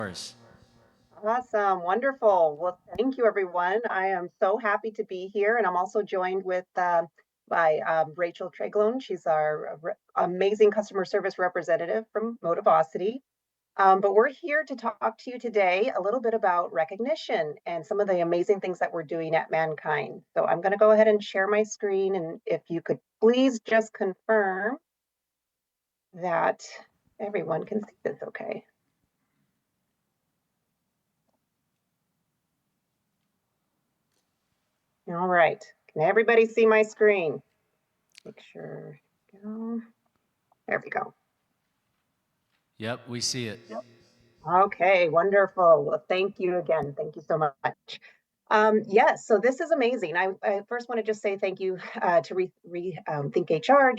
Yours. Awesome. Wonderful. Well, thank you, everyone. I am so happy to be here. And I'm also joined with by Rachel Treglone. She's our amazing customer service representative from Motivosity. But we're here to talk to you today a little bit about recognition and some of the amazing things that we're doing at MannKind. So I'm going to go ahead and share my screen. And if you could please just confirm that everyone can see this okay. All right. Can everybody see my screen? Make sure. Go. There we go. Yep, we see it. Yep. Okay, wonderful. Well, thank you again. Thank you so much. Yes, so this is amazing. I first want to just say thank you to Think HR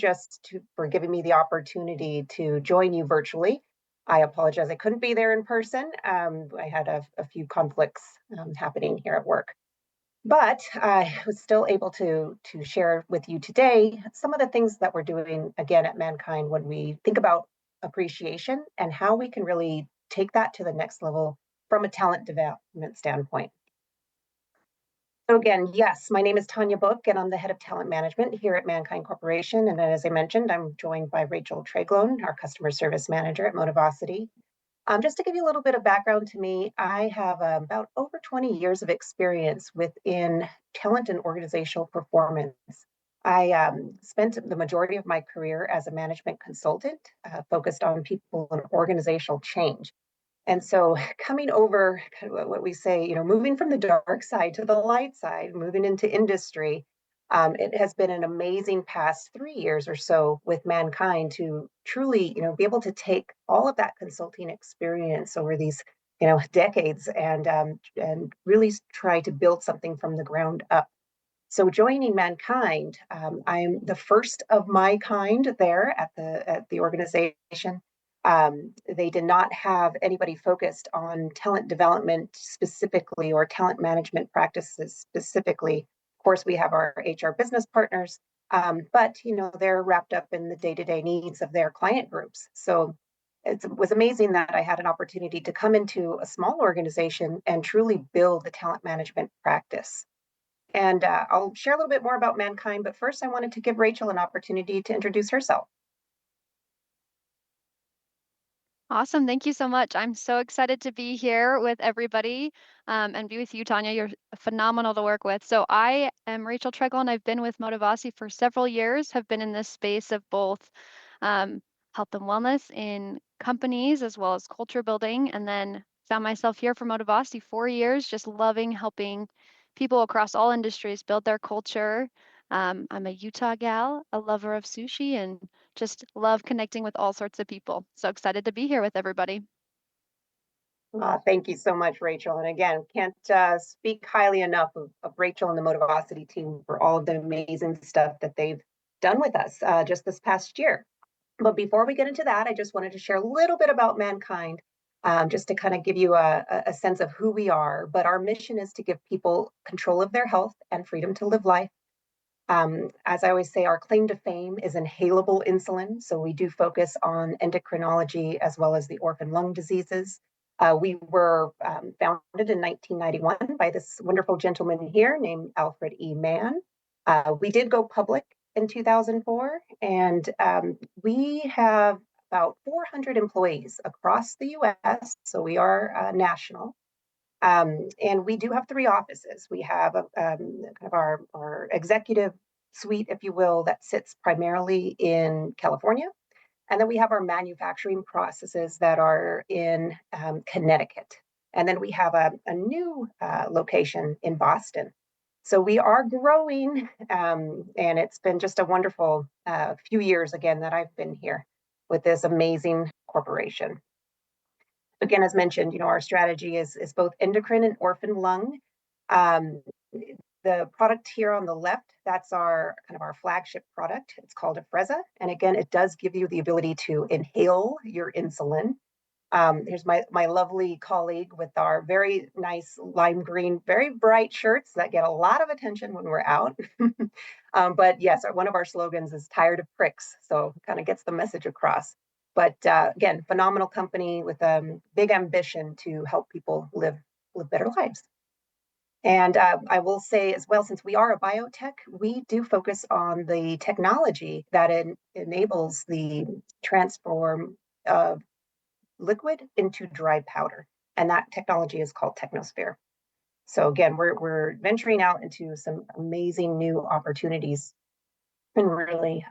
for giving me the opportunity to join you virtually. I apologize, I couldn't be there in person. I had a few conflicts happening here at work. But I was still able to share with you today some of the things that we're doing again at MannKind when we think about appreciation and how we can really take that to the next level from a talent development standpoint. So again, yes, my name is Tanya Booke, and I'm the head of talent management here at MannKind Corporation. And as I mentioned, I'm joined by Rachel Treglone, our customer service manager at Motivosity. Just to give you a little bit of background to me, I have about over 20 years of experience within talent and organizational performance. I spent the majority of my career as a management consultant, focused on people and organizational change. And so, coming over kind of what we say, moving from the dark side to the light side, moving into industry, it has been an amazing past 3 years or so with MannKind to truly, be able to take all of that consulting experience over these, decades and really try to build something from the ground up. So joining MannKind, I'm the first of my kind there at the organization. They did not have anybody focused on talent development specifically or talent management practices specifically. Of course, we have our HR business partners, but they're wrapped up in the day-to-day needs of their client groups. So it was amazing that I had an opportunity to come into a small organization and truly build the talent management practice. And I'll share a little bit more about MannKind, but first I wanted to give Rachel an opportunity to introduce herself. Awesome. Thank you so much. I'm so excited to be here with everybody and be with you, Tanya. You're phenomenal to work with. So I am Rachel Tregle, and I've been with Motivasi for several years, have been in this space of both um, health and wellness in companies as well as culture building, and then found myself here for Motivasi 4 years, just loving helping people across all industries build their culture. I'm a Utah gal, a lover of sushi, and just love connecting with all sorts of people. So excited to be here with everybody. Thank you so much, Rachel. And again, can't speak highly enough of Rachel and the Motivosity team for all of the amazing stuff that they've done with us just this past year. But before we get into that, I just wanted to share a little bit about MannKind, just to kind of give you a sense of who we are. But our mission is to give people control of their health and freedom to live life. As I always say, our claim to fame is inhalable insulin. So we do focus on endocrinology as well as the orphan lung diseases. We were founded in 1991 by this wonderful gentleman here named Alfred E. Mann. We did go public in 2004, and we have about 400 employees across the US. So we are national. And we do have three offices. We have kind of our executive suite, if you will, that sits primarily in California. And then we have our manufacturing processes that are in Connecticut. And then we have a new location in Boston. So we are growing, and it's been just a wonderful few years again that I've been here with this amazing corporation. Again, as mentioned, our strategy is both endocrine and orphan lung. Um, the product here on the left, that's our kind of our flagship product. It's called Afrezza. And again, it does give you the ability to inhale your insulin. Here's my lovely colleague with our very nice lime green, very bright shirts that get a lot of attention when we're out. But yes, one of our slogans is tired of pricks. So kind of gets the message across. But again, phenomenal company with big ambition to help people live better lives. And I will say as well, since we are a biotech, we do focus on the technology that enables the transform of liquid into dry powder. And that technology is called Technosphere. So again, we're venturing out into some amazing new opportunities and really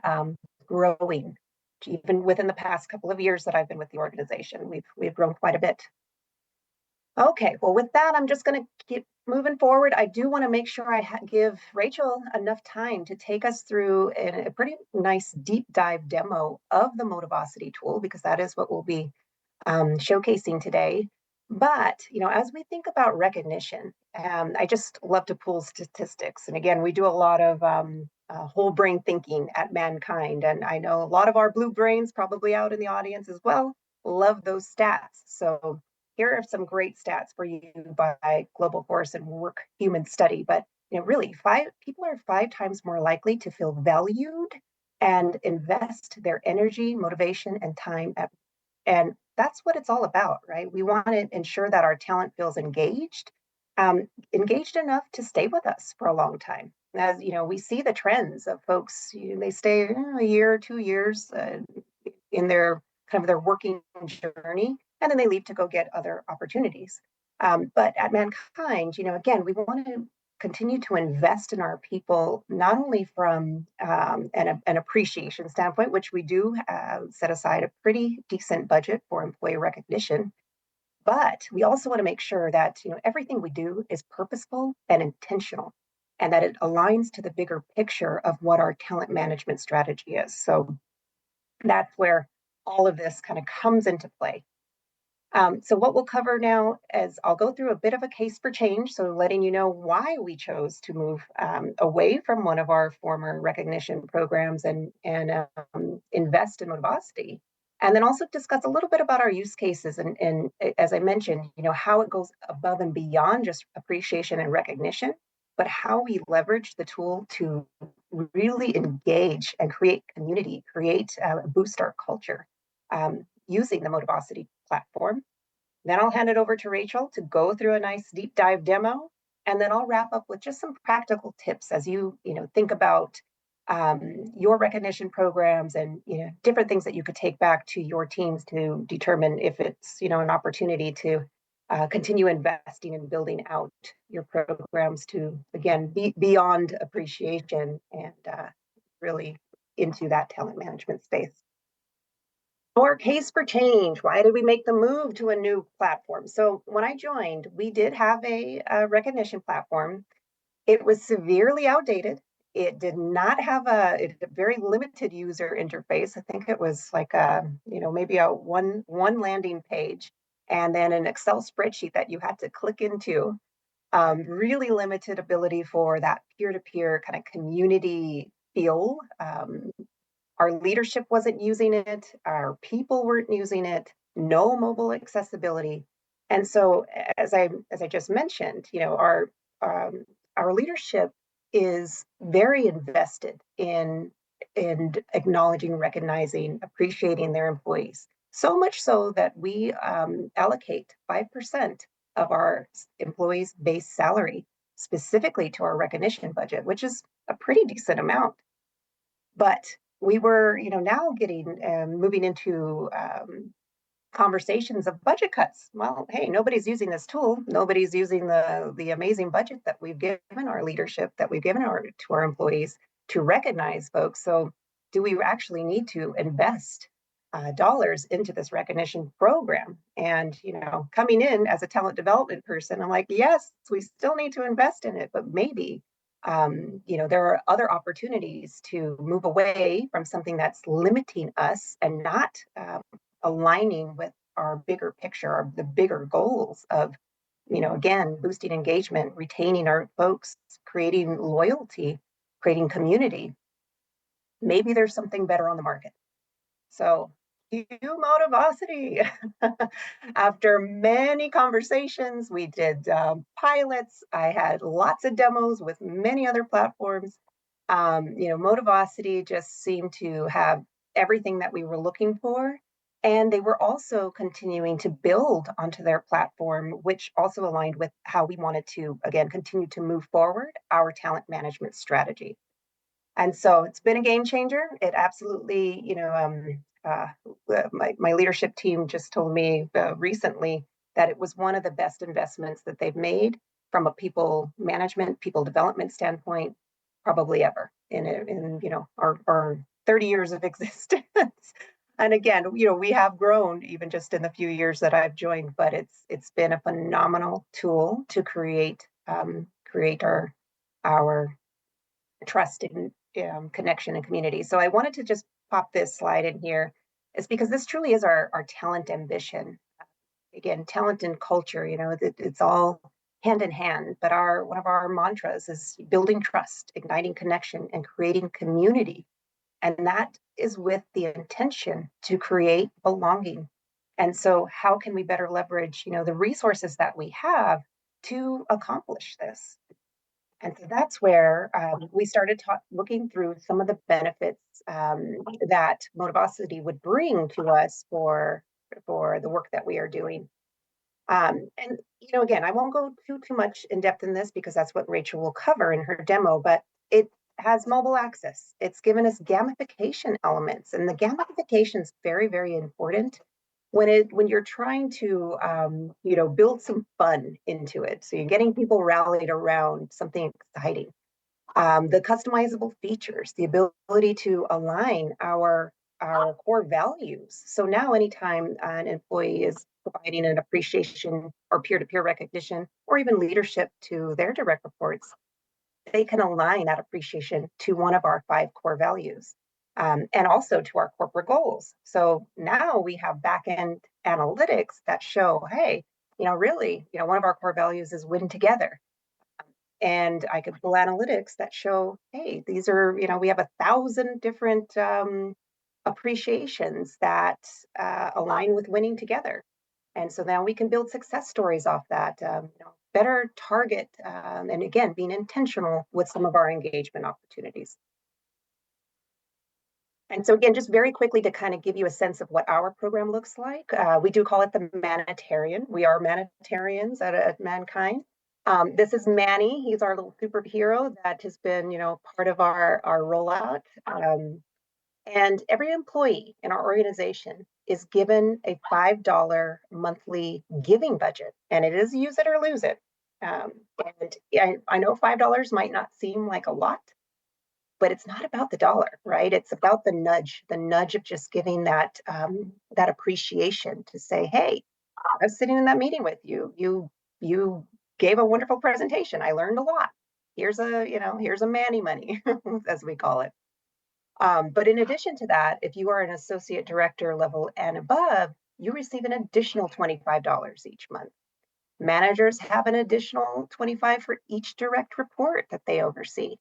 growing. Even within the past couple of years that I've been with the organization, we've grown quite a bit. Okay, well, with that, I'm just going to keep moving forward. I do want to make sure I give Rachel enough time to take us through a pretty nice deep dive demo of the Motivosity tool, because that is what we'll be showcasing today. But, as we think about recognition, I just love to pull statistics. And again, we do a lot of whole brain thinking at MannKind. And I know a lot of our blue brains probably out in the audience as well love those stats. So here are some great stats for you by Global Force and Work Human Study. But really, people are 5 times more likely to feel valued and invest their energy, motivation, and time and that's what it's all about, right? We want to ensure that our talent feels engaged enough to stay with us for a long time. As we see the trends of folks, they stay a year, 2 years in their kind of their working journey, and then they leave to go get other opportunities. But at MannKind, again, we want to continue to invest in our people, not only from an appreciation standpoint, which we do set aside a pretty decent budget for employee recognition, but we also want to make sure that everything we do is purposeful and intentional, and that it aligns to the bigger picture of what our talent management strategy is. So that's where all of this kind of comes into play. So what we'll cover now is I'll go through a bit of a case for change, so letting you know why we chose to move away from one of our former recognition programs and invest in Motivosity. And then also discuss a little bit about our use cases and as I mentioned, how it goes above and beyond just appreciation and recognition, but how we leverage the tool to really engage and create community, boost our culture using the Motivosity platform. Then I'll hand it over to Rachel to go through a nice deep dive demo. And then I'll wrap up with just some practical tips as you think about your recognition programs and different things that you could take back to your teams to determine if it's an opportunity to continue investing and building out your programs to again be beyond appreciation and really into that talent management space. Our case for change. Why did we make the move to a new platform? So when I joined, we did have a recognition platform. It was severely outdated. It did not have a very limited user interface. I think it was like maybe a one landing page and then an Excel spreadsheet that you had to click into. Really limited ability for that peer-to-peer kind of community feel. Our leadership wasn't using it. Our people weren't using it. No mobile accessibility. And so, as I just mentioned, our leadership is very invested in acknowledging, recognizing, appreciating their employees. So much so that we allocate 5% of our employees' base salary specifically to our recognition budget, which is a pretty decent amount. But we were, now moving into conversations of budget cuts. Well, hey, nobody's using this tool. Nobody's using the amazing budget that we've given our leadership, that we've given to our employees to recognize folks. So do we actually need to invest dollars into this recognition program? And, coming in as a talent development person, I'm like, yes, we still need to invest in it, but maybe there are other opportunities to move away from something that's limiting us and not aligning with our bigger picture, the bigger goals of, again, boosting engagement, retaining our folks, creating loyalty, creating community. Maybe there's something better on the market. So cue Motivosity. After many conversations, we did pilots. I had lots of demos with many other platforms. Motivosity just seemed to have everything that we were looking for. And they were also continuing to build onto their platform, which also aligned with how we wanted to, again, continue to move forward our talent management strategy. And so it's been a game changer. It absolutely, my leadership team just told me recently that it was one of the best investments that they've made from a people management, people development standpoint, probably ever in our 30 years of existence. And again, we have grown even just in the few years that I've joined, but it's been a phenomenal tool to create our trust and connection and community. So I wanted to just pop this slide in here. It's because this truly is our talent ambition. Again, talent and culture, it's all hand in hand, but one of our mantras is building trust, igniting connection, and creating community. And that is with the intention to create belonging. And so how can we better leverage, the resources that we have to accomplish this? And so that's where we started looking through some of the benefits that Motivosity would bring to us for the work that we are doing. And again, I won't go too much in depth in this because that's what Rachel will cover in her demo. But it has mobile access. It's given us gamification elements, and the gamification is very, very important when you're trying to build some fun into it. So you're getting people rallied around something exciting. The customizable features, the ability to align our core values. So now anytime an employee is providing an appreciation or peer-to-peer recognition or even leadership to their direct reports, they can align that appreciation to one of our 5 core values, and also to our corporate goals. So now we have back-end analytics that show, hey, really, one of our core values is win together. And I could pull analytics that show, hey, these are, we have 1,000 different appreciations that align with winning together. And so now we can build success stories off that, better target, and again, being intentional with some of our engagement opportunities. And so again, just very quickly to kind of give you a sense of what our program looks like, we do call it the Manitarian. We are Manitarians at MannKind. This is Manny. He's our little superhero that has been, part of our rollout. And every employee in our organization is given a $5 monthly giving budget, and it is use it or lose it. And I know $5 might not seem like a lot, but it's not about the dollar, right? It's about the nudge of just giving that appreciation to say, hey, I was sitting in that meeting with you. You gave a wonderful presentation. I learned a lot. Here's a Manny money, as we call it. But in addition to that, if you are an associate director level and above, you receive an additional $25 each month. Managers have an additional $25 for each direct report that they oversee.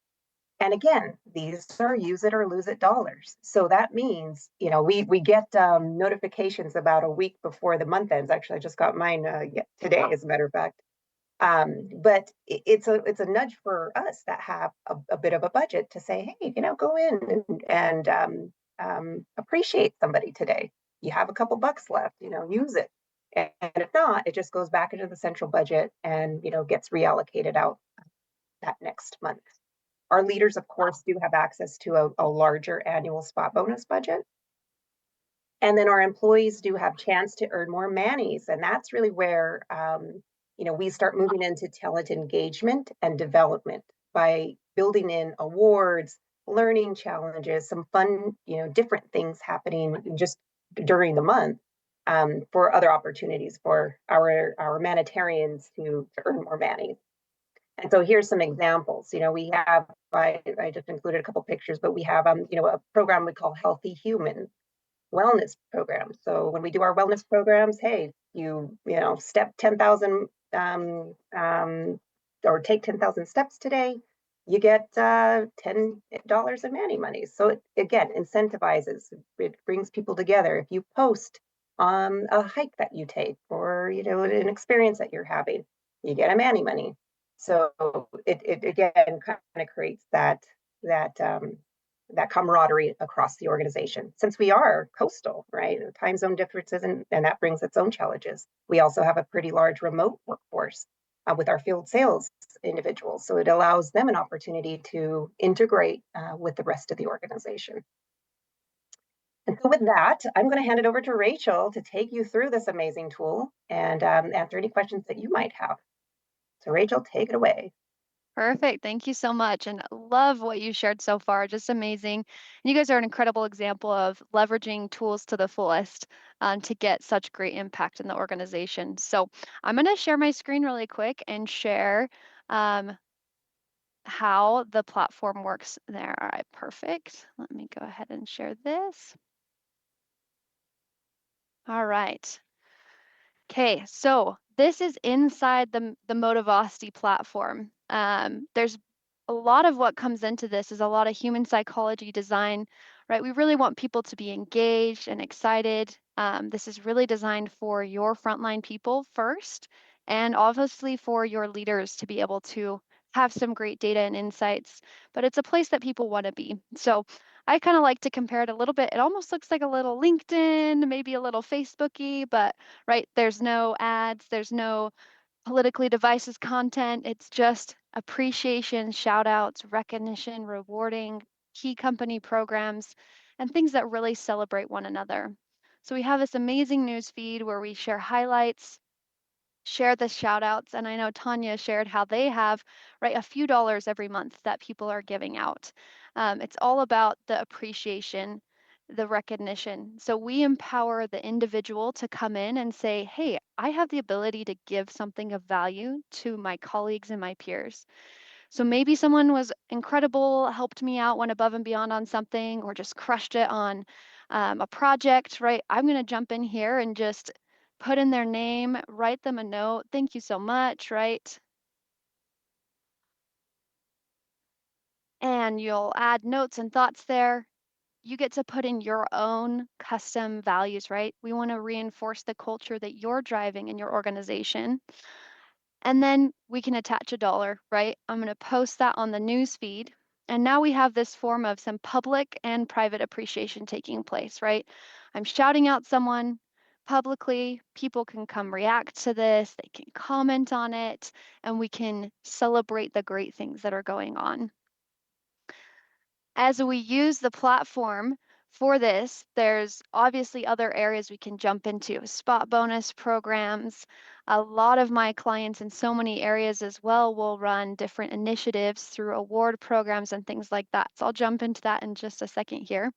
And again, these are use it or lose it dollars. So that means, we get notifications about a week before the month ends. Actually, I just got mine today, as a matter of fact. But it's a nudge for us that have a bit of a budget to say, hey, go in and appreciate somebody today. You have a couple bucks left, use it. And if not, it just goes back into the central budget and gets reallocated out that next month. Our leaders, of course, do have access to a larger annual spot bonus budget. And then our employees do have chance to earn more Mannies. And that's really where, we start moving into talent engagement and development by building in awards, learning challenges, some fun, different things happening just during the month, for other opportunities for our Manitarians to earn more Mannies. And so here's some examples. We have, I just included a couple pictures, but we have, a program we call Healthy Human Wellness Program. So when we do our wellness programs, hey, step 10,000 or take 10,000 steps today, you get $10 in Manny money. So it, again, incentivizes, it brings people together. If you post on a hike that you take or, an experience that you're having, you get a Manny money. So it again kind of creates that that camaraderie across the organization. Since we are coastal, right? Time zone differences, and that brings its own challenges. We also have a pretty large remote workforce with our field sales individuals. So it allows them an opportunity to integrate with the rest of the organization. And so with that, I'm going to hand it over to Rachel to take you through this amazing tool and answer any questions that you might have. So Rachel, take it away. Perfect. Thank you so much. And love what you shared so far. Just amazing. And you guys are an incredible example of leveraging tools to the fullest to get such great impact in the organization. So I'm going to share my screen really quick and share how the platform works there. All right, perfect. Let me go ahead and share this. All right. Okay, so this is inside the Motivosity platform. There's a lot of what comes into this is a lot of human psychology design, right? We really want people to be engaged and excited. This is really designed for your frontline people first, and obviously for your leaders to be able to have some great data and insights, but it's a place that people want to be. So I kind of like to compare it a little bit. It almost looks like a little LinkedIn, maybe a little Facebooky, but right, there's no ads, there's no politically divisive content. It's just appreciation, shout outs, recognition, rewarding, key company programs, and things that really celebrate one another. So we have this amazing news feed where we share highlights, share the shout outs. And I know Tanya shared how they have, right, a few dollars every month that people are giving out. It's all about the appreciation, the recognition. So we empower the individual to come in and say, hey, I have the ability to give something of value to my colleagues and my peers. So maybe someone was incredible, helped me out, went above and beyond on something, or just crushed it on a project, right? I'm going to jump in here and just put in their name, write them a note. Thank you so much, right? And you'll add notes and thoughts there. You get to put in your own custom values, right? We want to reinforce the culture that you're driving in your organization. And then we can attach a dollar, right? I'm going to post that on the news feed. And now we have this form of some public and private appreciation taking place, right? I'm shouting out someone publicly. People can come react to this, they can comment on it, and we can celebrate the great things that are going on. As we use the platform for this, there's obviously other areas we can jump into, spot bonus programs. A lot of my clients in so many areas as well will run different initiatives through award programs and things like that. So I'll jump into that in just a second here.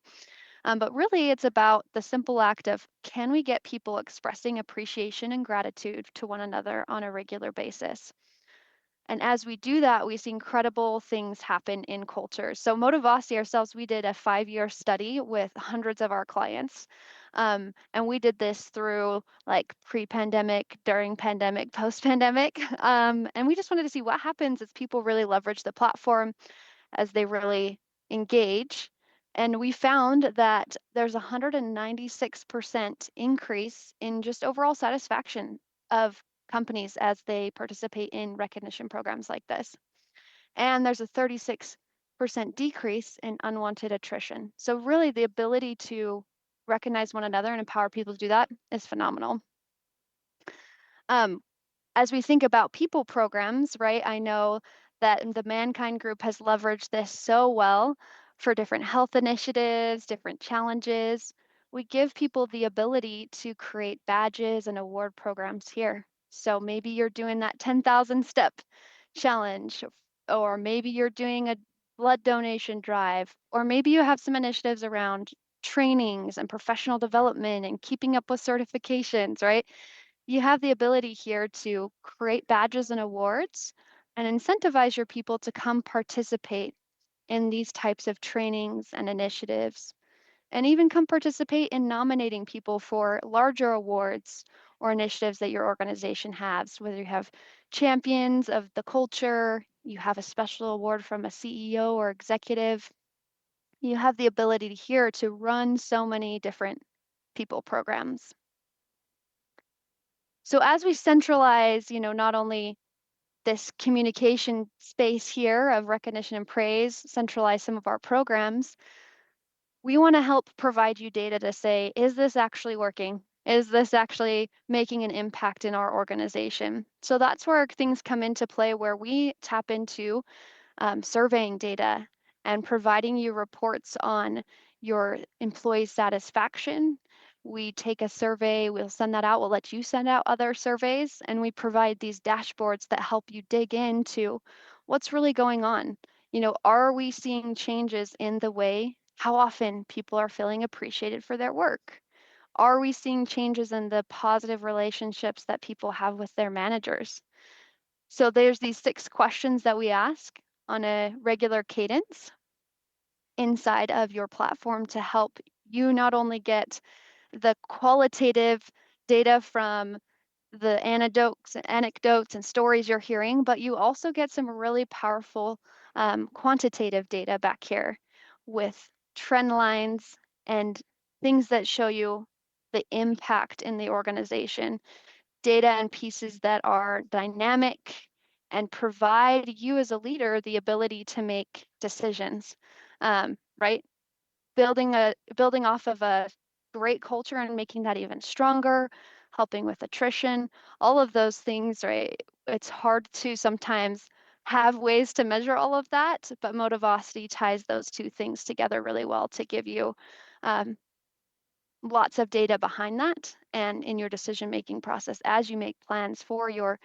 But really, it's about the simple act of, can we get people expressing appreciation and gratitude to one another on a regular basis? And as we do that, we see incredible things happen in culture. So Motivasi ourselves, we did a 5-year study with hundreds of our clients. And we did this through like pre-pandemic, during pandemic, post-pandemic. And we just wanted to see what happens as people really leverage the platform, as they really engage. And we found that there's 196% increase in just overall satisfaction of companies as they participate in recognition programs like this. And there's a 36% decrease in unwanted attrition. So really the ability to recognize one another and empower people to do that is phenomenal. As we think about people programs, right, I know that the MannKind group has leveraged this so well for different health initiatives, different challenges. We give people the ability to create badges and award programs here. So maybe you're doing that 10,000 step challenge, or maybe you're doing a blood donation drive, or maybe you have some initiatives around trainings and professional development and keeping up with certifications, right? You have the ability here to create badges and awards and incentivize your people to come participate in these types of trainings and initiatives, and even come participate in nominating people for larger awards or initiatives that your organization has, whether you have champions of the culture, you have a special award from a CEO or executive. You have the ability here to run so many different people programs. So as we centralize, not only this communication space here of recognition and praise, centralize some of our programs, we want to help provide you data to say, is this actually working? Is this actually making an impact in our organization? So that's where things come into play, where we tap into surveying data and providing you reports on your employee satisfaction. We take a survey, we'll send that out, we'll let you send out other surveys, and we provide these dashboards that help you dig into what's really going on. You know, are we seeing changes in the way, how often people are feeling appreciated for their work? Are we seeing changes in the positive relationships that people have with their managers? So there's these 6 questions that we ask on a regular cadence inside of your platform to help you not only get the qualitative data from the anecdotes and stories you're hearing, but you also get some really powerful quantitative data back here with trend lines and things that show you the impact in the organization, data and pieces that are dynamic and provide you as a leader the ability to make decisions, right? Building off of a great culture and making that even stronger, helping with attrition, all of those things, right? It's hard to sometimes have ways to measure all of that, but Motivosity ties those two things together really well to give you um, lots of data behind that and in your decision making process as you make plans for your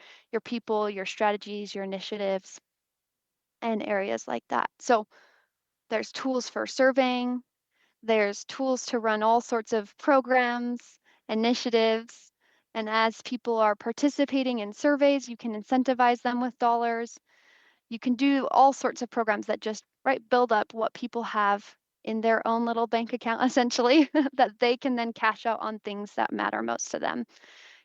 people, your strategies, your initiatives, and areas like that. So there's tools for surveying, there's tools to run all sorts of programs, initiatives, and as people are participating in surveys, you can incentivize them with dollars. You can do all sorts of programs that just build up what people have in their own little bank account, essentially, that they can then cash out on things that matter most to them.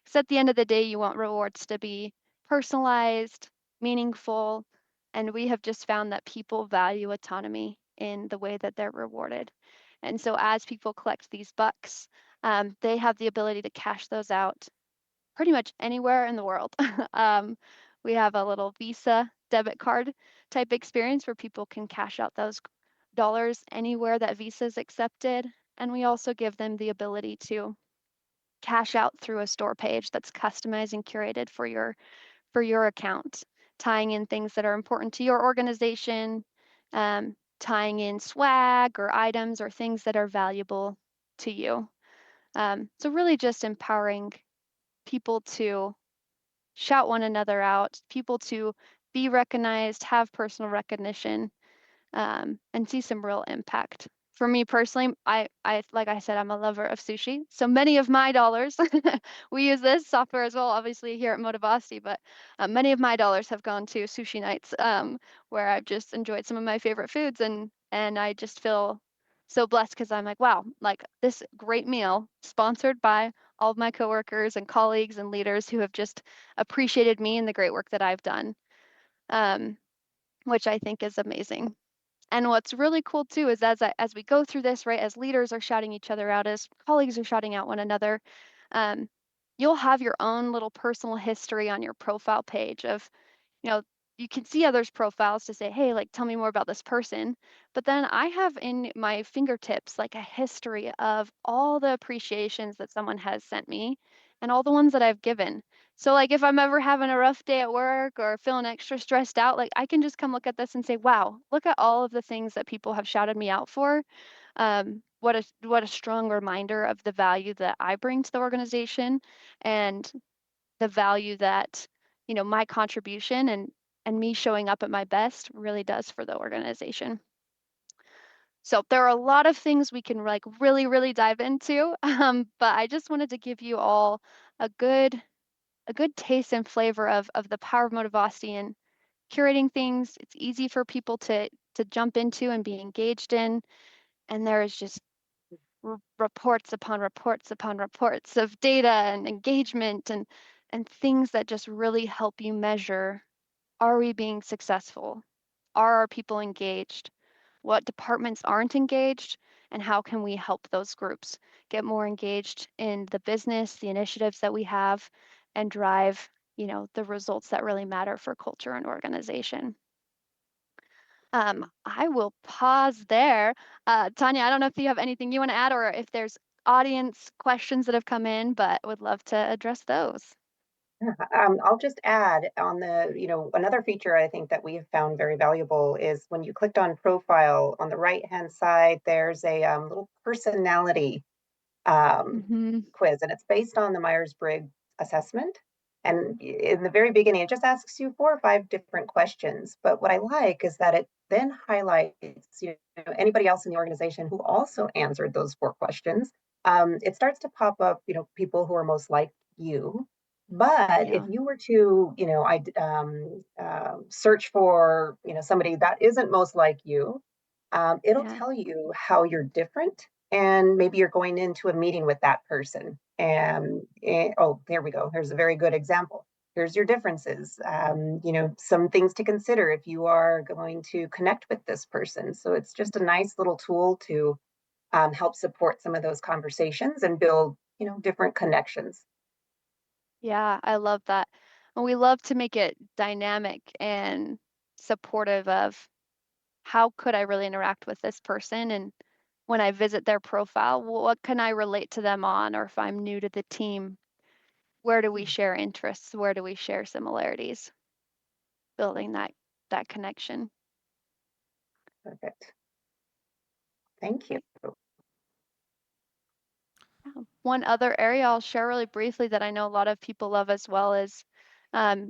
Because at the end of the day, you want rewards to be personalized, meaningful, and we have just found that people value autonomy in the way that they're rewarded. And so as people collect these bucks, they have the ability to cash those out pretty much anywhere in the world. We have a little Visa debit card type experience where people can cash out those dollars anywhere that Visa is accepted. And we also give them the ability to cash out through a store page that's customized and curated for your account, tying in things that are important to your organization, tying in swag or items or things that are valuable to you. So really just empowering people to shout one another out, people to be recognized, have personal recognition, and see some real impact. For me personally, I like I said, I'm a lover of sushi. So many of my dollars, we use this software as well, obviously here at Motivosity, but many of my dollars have gone to sushi nights, where I've just enjoyed some of my favorite foods, and I just feel so blessed because I'm like, wow, like this great meal sponsored by all of my coworkers and colleagues and leaders who have just appreciated me and the great work that I've done, um, which I think is amazing. And what's really cool too is as we go through this, right, as leaders are shouting each other out, as colleagues are shouting out one another, um, you'll have your own little personal history on your profile page of, you know, you can see others' profiles to say, hey, like, tell me more about this person. But then I have in my fingertips, like, a history of all the appreciations that someone has sent me and all the ones that I've given. So, like, if I'm ever having a rough day at work or feeling extra stressed out, like, I can just come look at this and say, wow, look at all of the things that people have shouted me out for. What a strong reminder of the value that I bring to the organization and the value that my contribution and me showing up at my best really does for the organization. So there are a lot of things we can like really dive into, but I just wanted to give you all a good taste and flavor of the power of Motivosity and curating things. It's easy for people to jump into and be engaged in, and there is just reports upon reports upon reports of data and engagement and things that just really help you measure, are we being successful? Are our people engaged? What departments aren't engaged? And how can we help those groups get more engaged in the business, the initiatives that we have, and drive, the results that really matter for culture and organization. I will pause there. Tanya, I don't know if you have anything you want to add or if there's audience questions that have come in, but would love to address those. I'll just add on another feature I think that we have found very valuable is when you clicked on profile on the right-hand side, there's a little personality Mm-hmm. quiz, and it's based on the Myers-Briggs assessment. And in the very beginning, it just asks you 4 or 5 different questions. But what I like is that it then highlights anybody else in the organization who also answered those 4 questions. It starts to pop up, people who are most like you. But if Yeah. you were to, I search for, somebody that isn't most like you, it'll Yeah. tell you how you're different, and maybe you're going into a meeting with that person. And oh, there we go. Here's a very good example. Here's your differences. Some things to consider if you are going to connect with this person. So it's just a nice little tool to help support some of those conversations and build, different connections. Yeah, I love that. And we love to make it dynamic and supportive of how could I really interact with this person? And when I visit their profile, what can I relate to them on? Or if I'm new to the team, where do we share interests? Where do we share similarities? Building that connection. Perfect. Thank you. Yeah. One other area I'll share really briefly that I know a lot of people love as well is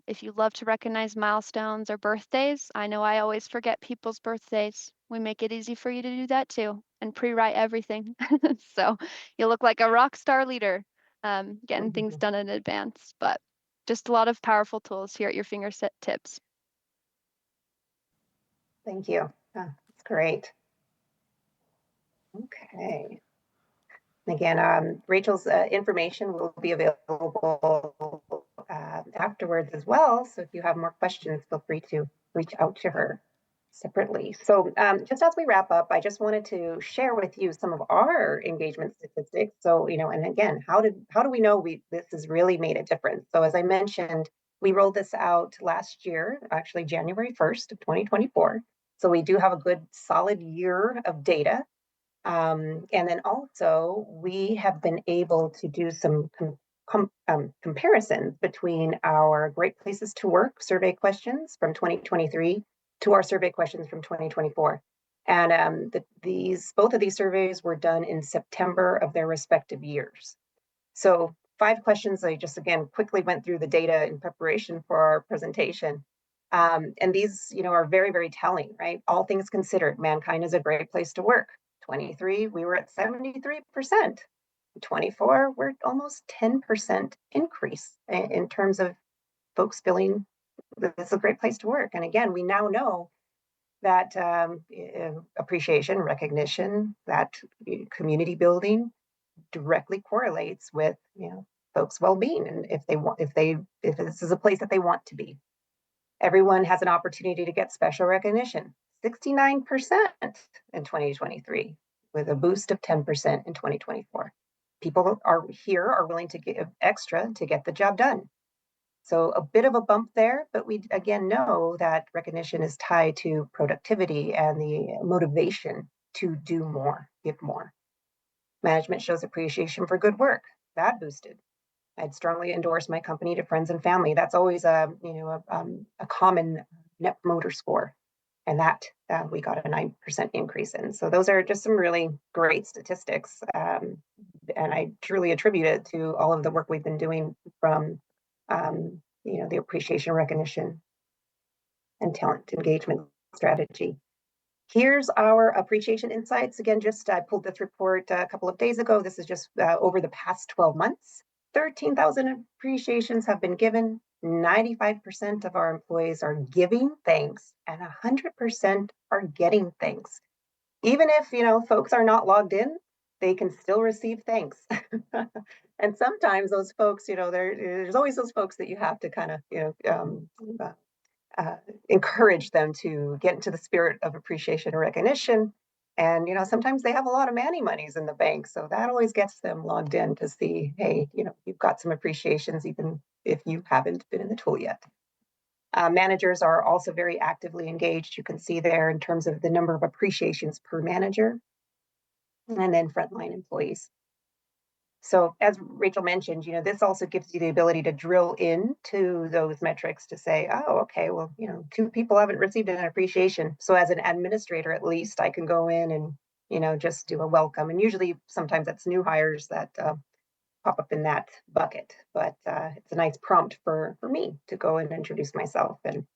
if you love to recognize milestones or birthdays. I know I always forget people's birthdays. We make it easy for you to do that too and pre-write everything. So you look like a rock star leader, getting things done in advance. But just a lot of powerful tools here at your fingertips. Thank you. That's great. Okay. Again, Rachel's information will be available afterwards as well. So if you have more questions, feel free to reach out to her separately. So just as we wrap up, I just wanted to share with you some of our engagement statistics. So, and again, how do we know this has really made a difference? So as I mentioned, we rolled this out last year, actually January 1st of 2024. So we do have a good solid year of data. And then also, we have been able to do some comparisons between our Great Places to Work survey questions from 2023 to our survey questions from 2024. And both of these surveys were done in September of their respective years. So 5 questions. I just again quickly went through the data in preparation for our presentation. And these, are very, very telling, right? All things considered, MannKind is a great place to work. 23, we were at 73%. 24, we're almost 10% increase in terms of folks feeling that it's a great place to work. And again, we now know that appreciation, recognition, that community building directly correlates with folks' well-being, and if this is a place that they want to be. Everyone has an opportunity to get special recognition. 69% in 2023, with a boost of 10% in 2024. People are willing to give extra to get the job done. So a bit of a bump there, but we again know that recognition is tied to productivity and the motivation to do more, give more. Management shows appreciation for good work. That boosted. I'd strongly endorse my company to friends and family. That's always a common net promoter score, and that we got a 9% increase in. So those are just some really great statistics, and I truly attribute it to all of the work we've been doing from the appreciation, recognition, and talent engagement strategy. Here's our appreciation insights. Again, I pulled this report a couple of days ago. This is just over the past 12 months. 13,000 appreciations have been given. 95% of our employees are giving thanks, and 100% are getting thanks. Even if, folks are not logged in, they can still receive thanks. And sometimes those folks, there's always those folks that you have to kind of, encourage them to get into the spirit of appreciation and recognition. And sometimes they have a lot of Manny monies in the bank, so that always gets them logged in to see, hey, you've got some appreciations, even if you haven't been in the tool yet. Managers are also very actively engaged. You can see there in terms of the number of appreciations per manager, and then frontline employees. So as Rachel mentioned, this also gives you the ability to drill into those metrics to say, oh, okay, well, 2 people haven't received an appreciation. So as an administrator, at least I can go in and, just do a welcome. And usually sometimes that's new hires that pop up in that bucket. But it's a nice prompt for me to go and introduce myself and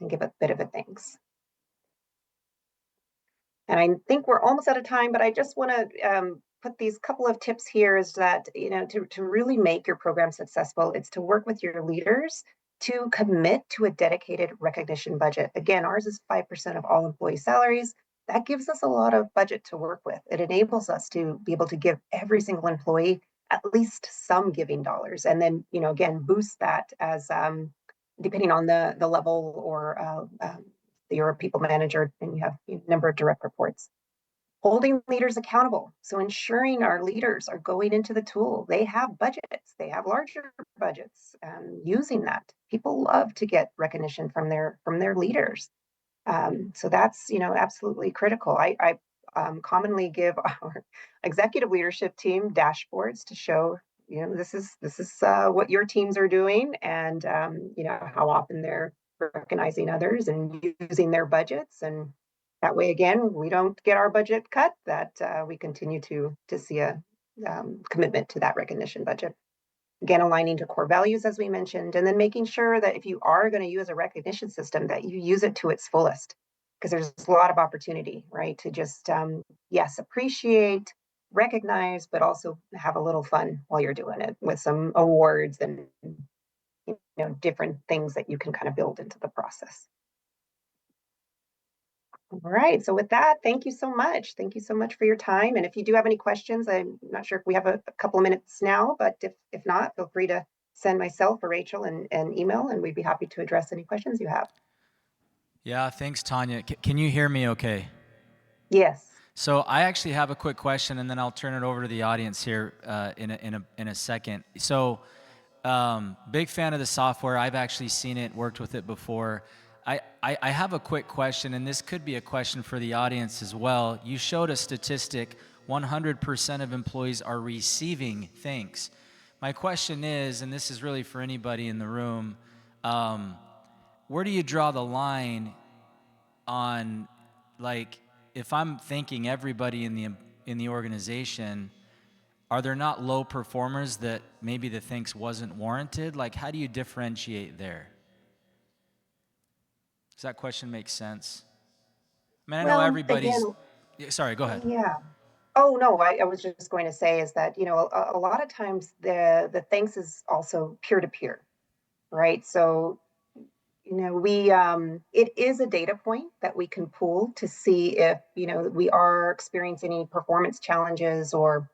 give a bit of a thanks. And I think we're almost out of time, but I just want to put these couple of tips here is that, to really make your program successful, it's to work with your leaders to commit to a dedicated recognition budget. Again, ours is 5% of all employee salaries. That gives us a lot of budget to work with. It enables us to be able to give every single employee at least some giving dollars. And then, again, boost that as depending on the level or you're a people manager and you have a number of direct reports. Holding leaders accountable. So ensuring our leaders are going into the tool. They have budgets. They have larger budgets. Using that, people love to get recognition from their leaders. So that's absolutely critical. I commonly give our executive leadership team dashboards to show this is what your teams are doing, and how often they're recognizing others and using their budgets, and that way again we don't get our budget cut, that we continue to see a commitment to that recognition budget. Again, aligning to core values, as we mentioned, and then making sure that if you are going to use a recognition system, that you use it to its fullest, because there's a lot of opportunity, right? To just, yes, appreciate, recognize, but also have a little fun while you're doing it with some awards and, different things that you can kind of build into the process. All right. So with that, thank you so much. Thank you so much for your time. And if you do have any questions, I'm not sure if we have a couple of minutes now, but if not, feel free to send myself or Rachel an email, and we'd be happy to address any questions you have. Yeah, thanks, Tanya. Can you hear me okay? Yes. So I actually have a quick question, and then I'll turn it over to the audience here in a second. So big fan of the software. I've actually seen it, worked with it before. I have a quick question, and this could be a question for the audience as well. You showed a statistic, 100% of employees are receiving thanks. My question is, and this is really for anybody in the room, where do you draw the line on, like, if I'm thanking everybody in the organization, are there not low performers that maybe the thanks wasn't warranted? Like, how do you differentiate there? Does that question make sense? I mean, I know everybody's... Sorry, go ahead. Yeah. Oh, no, I was just going to say is that, a lot of times the thanks is also peer-to-peer, right? So, it is a data point that we can pull to see if, we are experiencing any performance challenges or,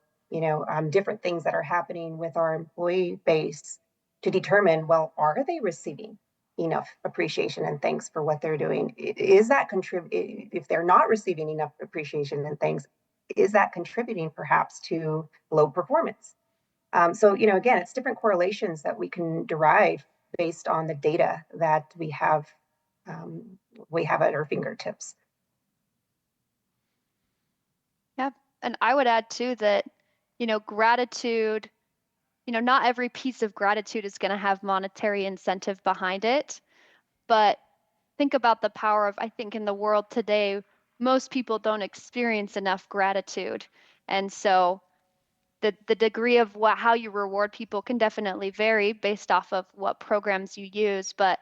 different things that are happening with our employee base to determine, well, are they receiving enough appreciation and thanks for what they're doing? Is that if they're not receiving enough appreciation and thanks, is that contributing perhaps to low performance? So, again, it's different correlations that we can derive based on the data that we have at our fingertips. Yep. And I would add too that, gratitude, not every piece of gratitude is going to have monetary incentive behind it. But think about the power of, I think in the world today, most people don't experience enough gratitude. And so the degree of how you reward people can definitely vary based off of what programs you use. But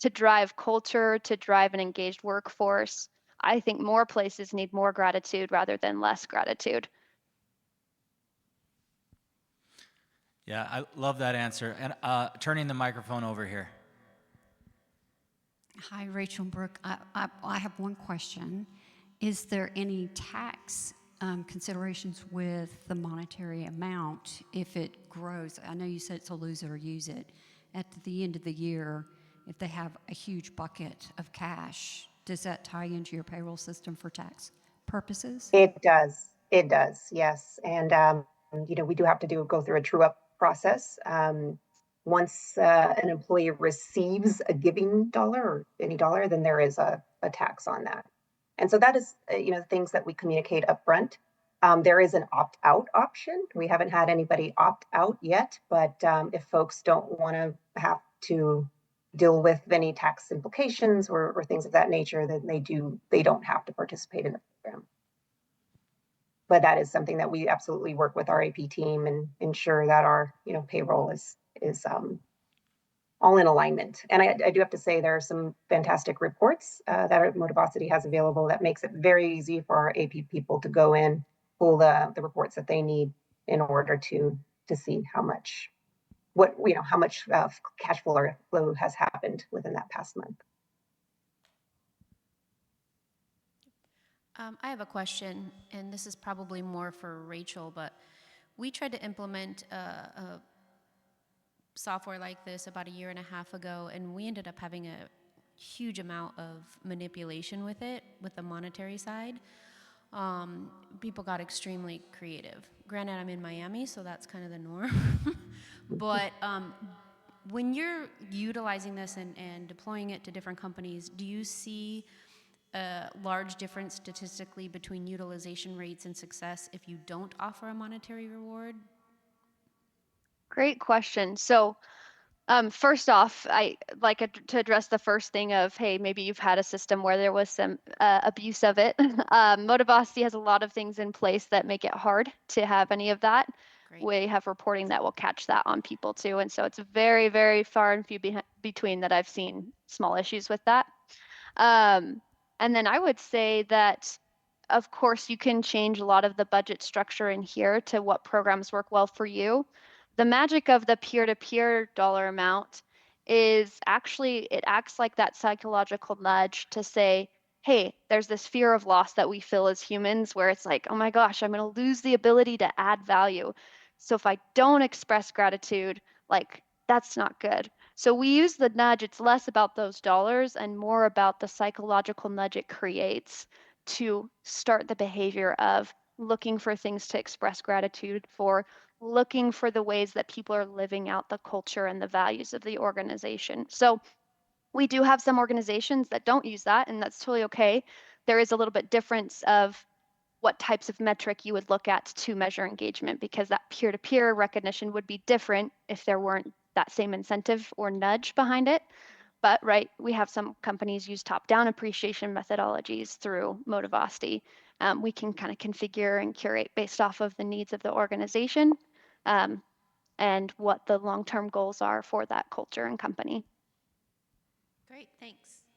to drive culture, to drive an engaged workforce, I think more places need more gratitude rather than less gratitude. Yeah, I love that answer. And turning the microphone over here. Hi, Rachel and Brooke. I have one question. Is there any tax considerations with the monetary amount if it grows? I know you said it's a lose it or use it. At the end of the year, if they have a huge bucket of cash, does that tie into your payroll system for tax purposes? It does. It does. Yes. And, we do have to go through a true up process. once an employee receives a giving dollar or any dollar, then there is a tax on that. And so that is, things that we communicate upfront. There is an opt-out option. We haven't had anybody opt out yet, but if folks don't want to have to deal with any tax implications or things of that nature, then they don't have to participate in the program. But that is something that we absolutely work with our AP team and ensure that our payroll is all in alignment. And I do have to say there are some fantastic reports that Motivosity has available that makes it very easy for our AP people to go in, pull the reports that they need in order to see how much cash flow has happened within that past month. I have a question, and this is probably more for Rachel, but we tried to implement a software like this about 1.5 years ago, and we ended up having a huge amount of manipulation with it, with the monetary side. People got extremely creative. Granted, I'm in Miami, so that's kind of the norm. But when you're utilizing this and deploying it to different companies, do you see a large difference statistically between utilization rates and success if you don't offer a monetary reward? Great question. So first off, I like to address the first thing of, hey, maybe you've had a system where there was some abuse of it. Motivosity has a lot of things in place that make it hard to have any of that. Great. We have reporting that will catch that on people too. And so it's very, very far and few between that I've seen small issues with that. And then I would say that, of course, you can change a lot of the budget structure in here to what programs work well for you. The magic of the peer-to-peer dollar amount is actually, it acts like that psychological nudge to say, hey, there's this fear of loss that we feel as humans where it's like, oh my gosh, I'm going to lose the ability to add value. So if I don't express gratitude, like that's not good. So we use the nudge. It's less about those dollars and more about the psychological nudge it creates to start the behavior of looking for things to express gratitude for, looking for the ways that people are living out the culture and the values of the organization. So we do have some organizations that don't use that, and that's totally okay. There is a little bit difference of what types of metric you would look at to measure engagement, because that peer-to-peer recognition would be different if there weren't that same incentive or nudge behind it. But right, we have some companies use top-down appreciation methodologies through Motivosity. We can kind of configure and curate based off of the needs of the organization and what the long-term goals are for that culture and company. Great, thanks.